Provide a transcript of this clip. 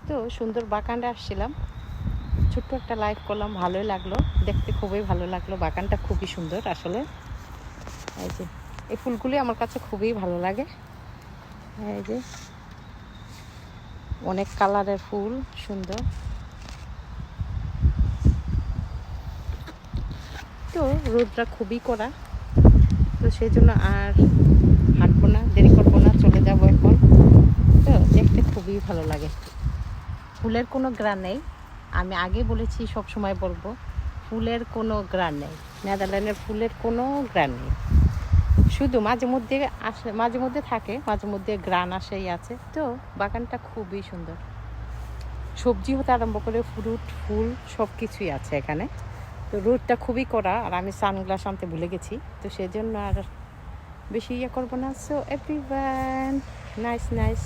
তো সুন্দর বাগানে আসছিলাম, ছোট্ট একটা লাইভ করলাম, ভালোই লাগলো, দেখতে খুবই ভালো লাগলো। বাগানটা খুবই সুন্দর আসলে। এই যে এই ফুলগুলি আমার কাছে খুবই ভালো লাগে। এই যে অনেক কালারের ফুল, সুন্দর। তো রোদটা খুবই কড়া, তো সেই জন্য আর হাঁটবো না, দেরি করবো না, চলে যাব এখন। তো দেখতে খুবই ভালো লাগে। ফুলের কোনো গ্রান নেই, আমি আগে বলেছি, সব সময় বলবো, ফুলের কোনো গ্রান নেই। নেদারল্যান্ডের ফুলের কোনো গ্রান নেই, শুধু মাঝে মধ্যে আসে, মাঝে মধ্যে থাকে, মাঝে মধ্যে গ্রান আসেই আছে। তো বাগানটা খুবই সুন্দর, সবজি হতে আরম্ভ করে ফ্রুট, ফুল সব কিছুই আছে এখানে। তো রোদটা খুবই কড়া, আর আমি সানগ্লাস আনতে ভুলে গেছি, তো সেজন্য আর বেশি ইয়ে করবো না। So everyone, nice nice.